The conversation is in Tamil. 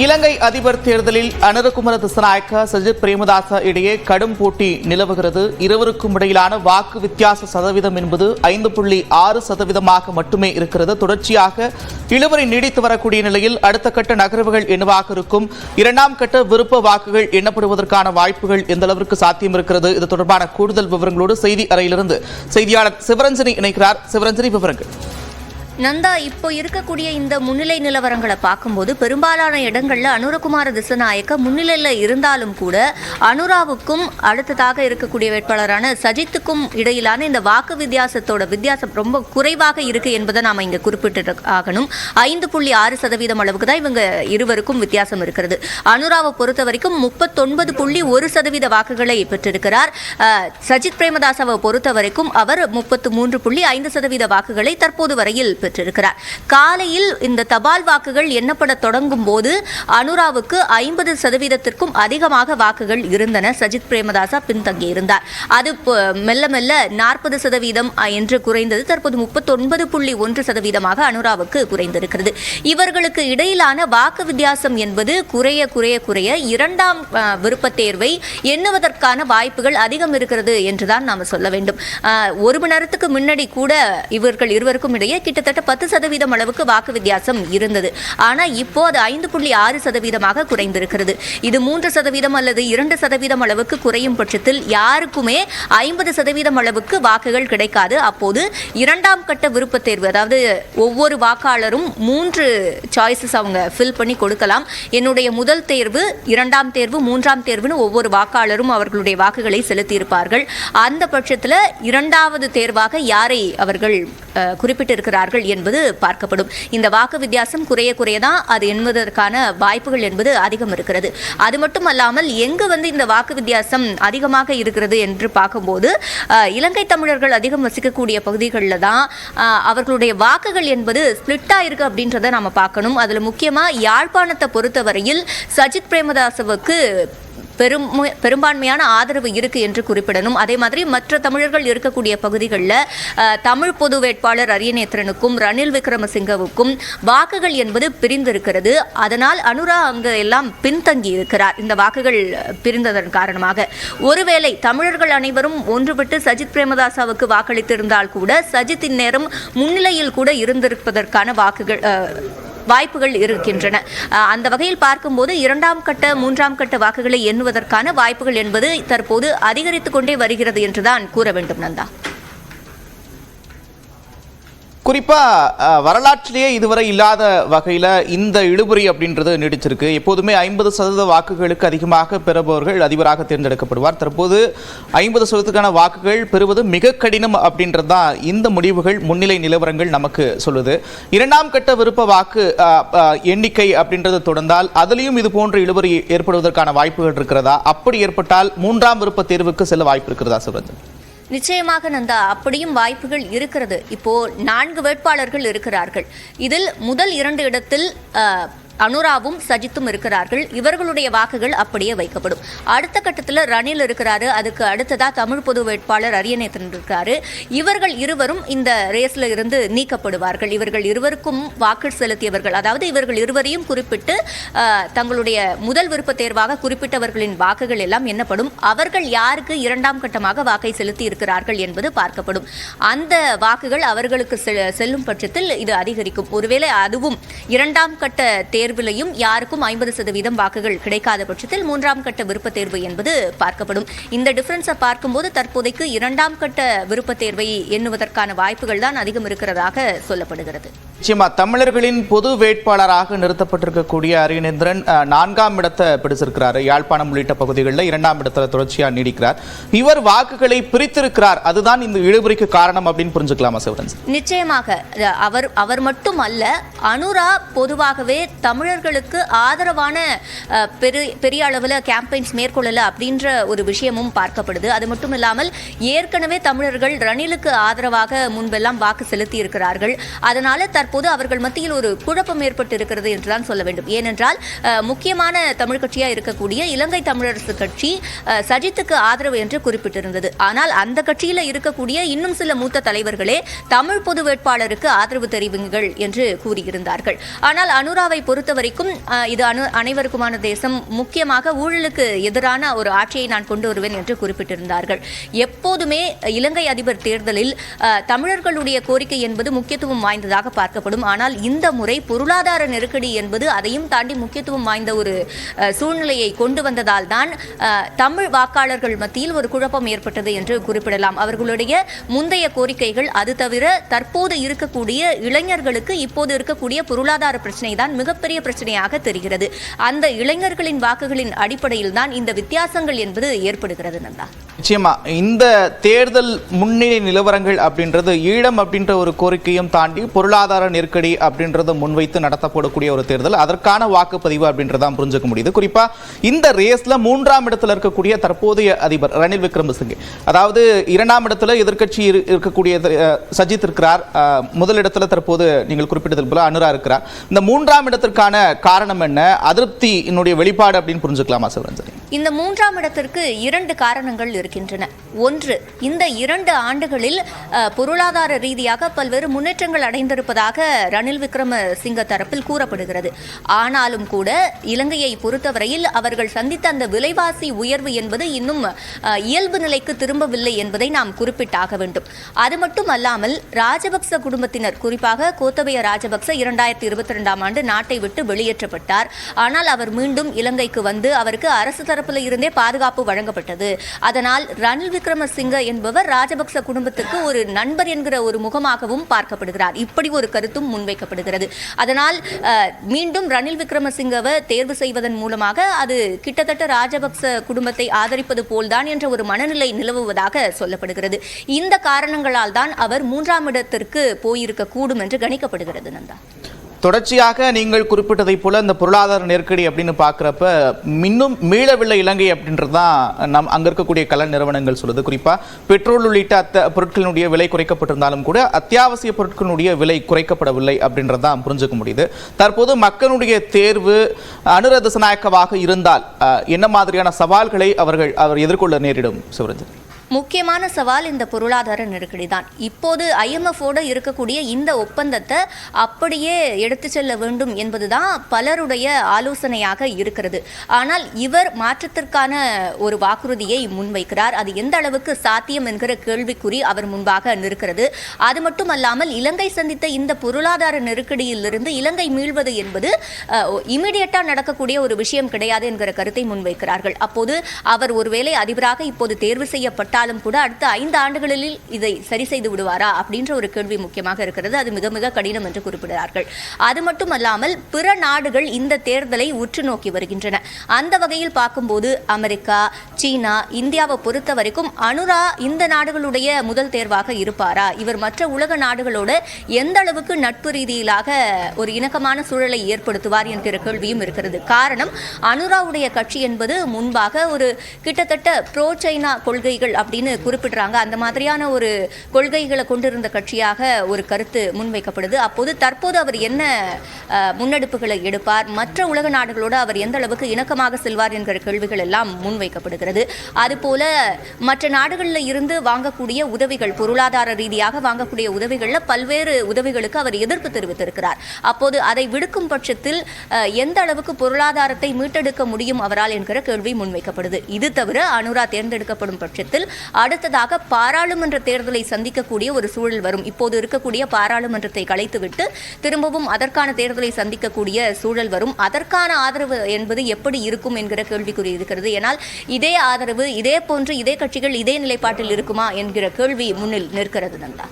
இலங்கை அதிபர் தேர்தலில் அனுரகுமார திசாநாயக்க சஜித் பிரேமதாச இடையே கடும் போட்டி நிலவுகிறது. இருவருக்கும் இடையிலான வாக்கு வித்தியாச சதவீதம் என்பது 5.6% மட்டுமே இருக்கிறது. தொடர்ச்சியாக இழுபறி நீடித்து வரக்கூடிய நிலையில் அடுத்த கட்ட நகர்வுகள் என்னவாக இருக்கும், இரண்டாம் கட்ட விருப்ப வாக்குகள் எண்ணப்படுவதற்கான வாய்ப்புகள் எந்த அளவிற்கு சாத்தியம் இருக்கிறது, இது தொடர்பான கூடுதல் விவரங்களோடு செய்தி அறையிலிருந்து செய்தியாளர் சிவரஞ்சனி இணைக்கிறார். சிவரஞ்சனி, விவரங்கள். நந்தா, இப்போ இருக்கக்கூடிய இந்த முன்னிலை நிலவரங்களை பார்க்கும்போது பெரும்பாலான இடங்கள்ல அனுரகுமார திசாநாயக்க முன்னிலையில் இருந்தாலும் கூட அனுராவுக்கும் அடுத்ததாக இருக்கக்கூடிய வேட்பாளரான சஜித்துக்கும் இடையிலான இந்த வாக்கு வித்தியாசம் ரொம்ப குறைவாக இருக்கு என்பதை நாம இங்க குறிப்பிட்டு ஆகணும். 5.6% அளவுக்கு தான் இவங்க இருவருக்கும் வித்தியாசம் இருக்கிறது. அனுராவை பொறுத்த வரைக்கும் 39.1% வாக்குகளை பெற்றிருக்கிறார். சஜித் பிரேமதாசவை பொறுத்த வரைக்கும் அவர் 33.5% வாக்குகளை தற்போது வரையில் பெற்றிருக்கிறார். காலையில் இந்த தபால் வாக்குகள் எண்ணப்பட தொடங்கும் போது அனுராவுக்கு 50%க்கும் அதிகமாக வாக்குகள் இருந்தன. சஜித் பிரேமதாசா பின்தங்கியிருந்தார். அது மெல்ல மெல்ல 40% என்று குறைந்தது. தற்போது 39.1% அனுராவுக்கு குறைந்திருக்கிறது. இவர்களுக்கு இடையிலான வாக்கு வித்தியாசம் என்பது குறைய குறைய குறைய இரண்டாம் விருப்ப தேர்வை எண்ணுவதற்கான வாய்ப்புகள் அதிகம் இருக்கிறது என்றுதான் நாம சொல்ல வேண்டும். ஒரு மணி நேரத்துக்கு முன்னாடி கூட இவர்கள் இருவருக்கும் இடையே கிட்டத்தட்ட 10% அளவுக்கு வாக்கு வித்தியாசம் இருந்தது. ஆனா இப்போ அது 5.6% குறைந்திருக்கிறது. இது 3% அல்லது 2% அளவுக்கு குறையும் பட்சத்தில் யாருக்குமே 50% அளவுக்கு வாக்குகள் கிடைக்காது. அப்போது இரண்டாம் கட்ட விருப்ப தேர்வு, அதாவது ஒவ்வொரு வாக்காளரும் 3 சாய்ஸஸ் அவங்க ஃபில் பண்ணி கொடுக்கலாம். என்னுடைய முதல் தேர்வு, இரண்டாம் தேர்வு, மூன்றாம் தேர்வுன்னு ஒவ்வொரு வாக்காளரும் அவர்களுடைய வாக்குகளை செலுத்தியிருப்பார்கள். அந்த பட்சத்தில் இரண்டாவது தேர்வாக யாரை அவர்கள் குறிப்பிட்டிருக்கிறார்கள் என்பது பார்க்கப்படும். இந்த வாக்கு வித்தியாசம் குறைய குறையதான் அது என்பதற்கான வாய்ப்புகள் என்பது அதிகம் இருக்கிறது. அது மட்டும் அல்லாமல் எங்கு இந்த வாக்கு வித்தியாசம் அதிகமாக இருக்கிறது என்று பார்க்கும்போது இலங்கை தமிழர்கள் அதிகம் வசிக்கக்கூடிய பகுதிகளில் தான் அவர்களுடைய வாக்குகள் என்பது ஸ்பிளிட்டா இருக்கு அப்படின்றத நாம பார்க்கணும். அதுல முக்கியமா யாழ்ப்பாணத்தை பொறுத்தவரையில் சஜித் பிரேமதாசவுக்கு பெரும்பான்மையான ஆதரவு இருக்கு என்று குறிப்பிடணும். அதே மாதிரி மற்ற தமிழர்கள் இருக்கக்கூடிய பகுதிகளில் தமிழ் பொது வேட்பாளர் அரியநேத்திரனுக்கும் ரணில் விக்ரமசிங்கவுக்கும் வாக்குகள் என்பது பிரிந்திருக்கிறது. அதனால் அனுரா அங்கு எல்லாம் பின்தங்கி இருக்கிறார். இந்த வாக்குகள் பிரிந்ததன் காரணமாக ஒருவேளை தமிழர்கள் அனைவரும் ஒன்றுபட்டு சஜித் பிரேமதாசாவுக்கு வாக்களித்திருந்தால் கூட சஜித் இந்நேரம் முன்னிலையில் கூட இருந்திருப்பதற்கான வாய்ப்புகள் இருக்கின்றன. அந்த வகையில் பார்க்கும்போது இரண்டாம் கட்ட மூன்றாம் கட்ட வாக்குகளை எண்ணுவதற்கான வாய்ப்புகள் என்பது தற்போது அதிகரித்துக் கொண்டே வருகிறது என்றுதான் கூற வேண்டும். நந்தா, குறிப்பா வரலாற்றிலேயே இதுவரை இல்லாத வகையில இந்த இழுபறி அப்படின்றது நீடிச்சிருக்கு. எப்போதுமே 50% வாக்குகளுக்கு அதிகமாக பெறுபவர்கள் அதிபராக தேர்ந்தெடுக்கப்படுவார். தற்போது 50%க்கான வாக்குகள் பெறுவது மிக கடினம் அப்படின்றதுதான் இந்த முடிவுகள், முன்னிலை நிலவரங்கள் நமக்கு சொல்லுது. இரண்டாம் கட்ட விருப்ப வாக்கு எண்ணிக்கை அப்படின்றது தொடர்ந்தால் அதிலையும் இது போன்ற இழுபறி ஏற்படுவதற்கான வாய்ப்புகள் இருக்கிறதா? அப்படி ஏற்பட்டால் மூன்றாம் விருப்ப தேர்வுக்கு செல்ல வாய்ப்பு இருக்கிறதா சிவரஞ்சன்? நிச்சயமாக நந்தா, அப்படியும் வாய்ப்புகள் இருக்கிறது. இப்போ 4 வேட்பாளர்கள் இருக்கிறார்கள். இதில் முதல் 2 இடத்தில் அனுராவும் சஜித்தும் இருக்கிறார்கள். இவர்களுடைய வாக்குகள் அப்படியே வைக்கப்படும். அடுத்த கட்டத்தில் ரணில் இருக்கிறாரு. அதுக்கு அடுத்ததா தமிழ் பொது வேட்பாளர் அரியநேத்திரன் இருக்கிறாரு. இவர்கள் இருவரும் இந்த ரேஸ்ல இருந்து நீக்கப்படுவார்கள். இவர்கள் இருவருக்கும் வாக்கு செலுத்தியவர்கள், அதாவது இவர்கள் இருவரையும் குறிப்பிட்டு தங்களுடைய முதல் விருப்ப தேர்வாக குறிப்பிட்டவர்களின் வாக்குகள் எல்லாம் எண்ணப்படும். அவர்கள் யாருக்கு இரண்டாம் கட்டமாக வாக்கை செலுத்தி இருக்கிறார்கள் என்பது பார்க்கப்படும். அந்த வாக்குகள் அவர்களுக்கு செல்லும் பட்சத்தில் இது அதிகரிக்கும். ஒருவேளை அதுவும் இரண்டாம் கட்ட தேர்விலையும் யாருக்கும் 50% வாக்குகள் கிடைக்காத பட்சத்தில் மூன்றாம் கட்ட விருப்ப தேர்வு என்பது பார்க்கப்படும். இந்த டிஃபரன்ஸை பார்க்கும்போது தற்போதைக்கு இரண்டாம் கட்ட விருப்ப தேர்வை எண்ணுவதற்கான வாய்ப்புகள் தான் அதிகம் இருக்கிறதாக சொல்லப்படுகிறது. நிச்சயமா தமிழர்களின் பொது வேட்பாளராக நிறுத்தப்பட்டிருக்கக்கூடிய அரியநேந்திரன் 4ஆம் இடத்தை பிடிச்சிருக்கிறார். யாழ்ப்பாணம் உள்ளிட்ட பகுதிகளில் 2ஆம் இடத்துல தொடர்ச்சியாக நீடிக்கிறார். இவர் வாக்குகளை பிரித்திருக்கிறார். அதுதான் இந்த இழுபறிக்கு காரணம் அப்படின்னு புரிஞ்சுக்கலாமா சிவரஞ்சன்? நிச்சயமாக அவர் மட்டும் அல்ல, அனுரா பொதுவாகவே தமிழர்களுக்கு ஆதரவான பெரிய அளவில் கேம்பெயின்ஸ் மேற்கொள்ளல அப்படின்ற ஒரு விஷயமும் பார்க்கப்படுது. அது மட்டும் இல்லாமல் ஏற்கனவே தமிழர்கள் ரணிலுக்கு ஆதரவாக முன்பெல்லாம் வாக்கு செலுத்தி இருக்கிறார்கள். அதனால தற்போது அவர்கள் மத்தியில் ஒரு குழப்பம் ஏற்பட்டு இருக்கிறது என்றுதான் சொல்ல வேண்டும். ஏனென்றால் முக்கியமான தமிழ் கட்சியாக இருக்கக்கூடிய இலங்கை தமிழரசு கட்சி சஜித்துக்கு ஆதரவு என்று குறிப்பிட்டிருந்தது. ஆனால் அந்த கட்சியில் இருக்கக்கூடிய இன்னும் சில மூத்த தலைவர்களே தமிழ் பொது வேட்பாளருக்கு ஆதரவு தெரிவிங்கள் என்று கூறியிருந்தார்கள். ஆனால் அனுராவை பொறுத்தவரைக்கும் இது அனைவருக்குமான தேசம், முக்கியமாக ஊழலுக்கு எதிரான ஒரு ஆட்சியை நான் கொண்டு வருவேன் என்று குறிப்பிட்டிருந்தார்கள். எப்போதுமே இலங்கை அதிபர் தேர்தலில் தமிழர்களுடைய கோரிக்கை என்பது முக்கியத்துவம் வாய்ந்ததாக பார்க்கப்படும். ஆனால் இந்த முறை பொருளாதார நெருக்கடி என்பது அதையும் தாண்டி முக்கியத்துவம் வாய்ந்த ஒரு சூழ்நிலையை கொண்டு வந்ததால் தான் தமிழ் வாக்காளர்கள் மத்தியில் ஒரு குழப்பம் ஏற்பட்டது என்று குறிப்பிடலாம். அவர்களுடைய முந்தைய கோரிக்கைகள், அது தவிர தற்போது இருக்கக்கூடிய இளைஞர்களுக்கு இப்போது இருக்கக்கூடிய பொருளாதார பிரச்சனை தான் மிகப்பெரிய பிரச்சனையாக தெரிகிறது. அந்த இளைஞர்களின் வாக்குகளின் அடிப்படையில் தான் இந்த வித்தியாசங்கள் என்பது ஏற்படுகிறது. நந்தா, நிச்சயமா இந்த தேர்தல் முன்னணி நிலவரங்கள் அப்படின்றது ஈழம் அப்படின்ற ஒரு கோரிக்கையும் தாண்டி பொருளாதார நெருக்கடி அப்படின்றத முன்வைத்து நடத்தப்படக்கூடிய ஒரு தேர்தல், அதற்கான வாக்குப்பதிவு அப்படின்றதான் புரிஞ்சுக்க முடியுது. குறிப்பா இந்த ரேஸ்ல 3ஆம் இடத்துல இருக்கக்கூடிய தற்போதைய அதிபர் ரணில் விக்ரமசிங்கே, அதாவது 2ஆம் இடத்துல எதிர்க்கட்சி இருக்கக்கூடிய சஜித் இருக்கிறார், முதலிடத்துல தற்போது நீங்கள் குறிப்பிட்டது போல அனுரா இருக்கிறார். இந்த 3ஆம் இடத்திற்கான காரணம் என்ன, அதிருப்தி என்னுடைய வெளிப்பாடு அப்படின்னு புரிஞ்சுக்கலாமா சிவரஞ்சனி? இந்த 3ஆம் இடத்திற்கு 2 காரணங்கள் இருக்கின்றன. ஒன்று, இந்த 2 ஆண்டுகளில் பொருளாதார ரீதியாக பல்வேறு முன்னேற்றங்கள் அடைந்திருப்பதாக ரணில் விக்ரமசிங்க தரப்பில் கூறப்படுகிறது. ஆனாலும் கூட இலங்கையை பொறுத்தவரையில் அவர்கள் சந்தித்த அந்த விலைவாசி உயர்வு என்பது இன்னும் இயல்பு நிலைக்கு திரும்பவில்லை என்பதை நாம் குறிப்பிட்டாக வேண்டும். அது மட்டும் அல்லாமல் ராஜபக்ச குடும்பத்தினர், குறிப்பாக கோத்தபய ராஜபக்ச 2022ஆம் ஆண்டு நாட்டை விட்டு வெளியேற்றப்பட்டார். ஆனால் அவர் மீண்டும் இலங்கைக்கு வந்து அவருக்கு அரசு தரப்பில் இருந்தே பாதுகாப்பு வழங்கப்பட்டது. அதனால் ரணில் விக்ரமசிங்க என்பவர் ராஜபக்ச குடும்பத்துக்கு ஒரு நண்பர் என்கிற ஒரு முகமாகவும் பார்க்கப்படுகிறார். இப்படி ஒரு கருத்தும் முன்வைக்கப்படுகிறது. அதனால் மீண்டும் ரணில் விக்ரமசிங்கவை தேர்வு செய்வதன் மூலமாக அது கிட்டத்தட்ட ராஜபக்ச குடும்பத்தை ஆதரிப்பது போல்தான் என்ற ஒரு மனநிலை நிலவுவதாக சொல்லப்படுகிறது. இந்த காரணங்களால் தான் அவர் 3ஆம் இடத்திற்கு போயிருக்க கூடும் என்று கணிக்கப்படுகிறது. நந்தா, தொடர்ச்சியாக நீங்கள் குறிப்பிட்டதை போல இந்த பொருளாதார நெருக்கடி அப்படின்னு பார்க்குறப்ப இன்னும் மீளவில்லை இலங்கை அப்படின்றது தான் அங்கே இருக்கக்கூடிய கல நிறுவனங்கள் சொல்லுது. குறிப்பாக பெட்ரோல் உள்ளிட்ட பொருட்களினுடைய விலை குறைக்கப்பட்டிருந்தாலும் கூட அத்தியாவசிய பொருட்களினுடைய விலை குறைக்கப்படவில்லை அப்படின்றது தான் புரிஞ்சுக்க முடியுது. தற்போது மக்களுடைய தேர்வு அனுர திசாநாயக்கவாக இருந்தால் என்ன மாதிரியான சவால்களை அவர் எதிர்கொள்ள நேரிடும் சிவரஞ்சன்? முக்கியமான சவால் இந்த பொருளாதார நெருக்கடி தான். இப்போது IMF-ஓடு இருக்கக்கூடிய இந்த ஒப்பந்தத்தை அப்படியே எடுத்து செல்ல வேண்டும் என்பதுதான் பலருடைய ஆலோசனையாக இருக்கிறது. ஆனால் இவர் மாற்றத்திற்கான ஒரு வாக்குறுதியை முன்வைக்கிறார். அது எந்த அளவுக்கு சாத்தியம் என்கிற கேள்விக்குறி அவர் முன்பாக நிற்கிறது. அது மட்டுமல்லாமல் இலங்கை சந்தித்த இந்த பொருளாதார நெருக்கடியிலிருந்து இலங்கை மீள்வது என்பது இமிடியேட்டா நடக்கக்கூடிய ஒரு விஷயம் கிடையாது என்கிற கருத்தை முன்வைக்கிறார்கள். அப்போது அவர் ஒருவேளை அதிபராக இப்போது தேர்வு செய்யப்பட்டால் கூட அடுத்த 5 ஆண்டுகளில் இதை சரி செய்து விடுவாரா அப்படின்ற ஒரு கேள்வி முக்கியமாக இருக்கிறது. அது மிக மிக கடினம் என்று குறிப்பிடுகிறார்கள். அது மட்டுமல்லாமல் பிற நாடுகள் இந்த தேர்தலை உற்று நோக்கி வருகின்றன. அந்த வகையில் பார்க்கும்போது அமெரிக்கா, சீனா, இந்தியாவை பொறுத்த வரைக்கும் அனுரா இந்த நாடுகளுடைய முதல் தேர்வாக இருப்பாரா, இவர் மற்ற உலக நாடுகளோடு எந்த அளவுக்கு நட்பு ரீதியிலாக ஒரு இணக்கமான சூழலை ஏற்படுத்துவார் என்கிற கேள்வியும் இருக்கிறது. காரணம், அனுராவுடைய கட்சி என்பது முன்பாக ஒரு கிட்டத்தட்ட ப்ரோ சைனா கொள்கைகள் அப்படின்னு குறிப்பிடுறாங்க. அந்த மாதிரியான ஒரு கொள்கைகளை கொண்டிருந்த கட்சியாக ஒரு கருத்து முன்வைக்கப்படுது. அப்போது தற்போது அவர் என்ன முன்னெடுப்புகளை எடுப்பார், மற்ற உலக நாடுகளோடு அவர் எந்த அளவுக்கு இணக்கமாக செல்வார் என்கிற கேள்விகள் எல்லாம் முன்வைக்கப்படுகிறது. அதுபோல மற்ற நாடுகளில் இருந்து வாங்கக்கூடிய உதவிகள், பொருளாதார ரீதியாக வாங்கக்கூடிய உதவிகளில் பல்வேறு உதவிகளுக்கு அவர் எதிர்ப்பு தெரிவித்திருக்கிறார். அப்போது அதை விடுக்கும் பட்சத்தில் எந்த அளவுக்கு பொருளாதாரத்தை மீட்டெடுக்க முடியும் அவரால் என்கிற கேள்வி முன்வைக்கப்படுது. இது தவிர அனுரா தேர்ந்தெடுக்கப்படும் பட்சத்தில் அடுத்ததாக பாராளுமன்ற தேர்தலை சந்திக்கக்கூடிய ஒரு சூழல் வரும். இப்போது இருக்கக்கூடிய பாராளுமன்றத்தை கலைத்துவிட்டு திரும்பவும் அதற்கான தேர்தலை சந்திக்கக்கூடிய சூழல் வரும். அதற்கான ஆதரவு என்பது எப்படி இருக்கும் என்கிற கேள்விக்குறி இருக்கிறது. ஏனால் இதே ஆதரவு, இதே போன்று இதே கட்சிகள் இதே நிலைப்பாட்டில் இருக்குமா என்கிற கேள்வி முன்னில் நிற்கிறது. நந்தா.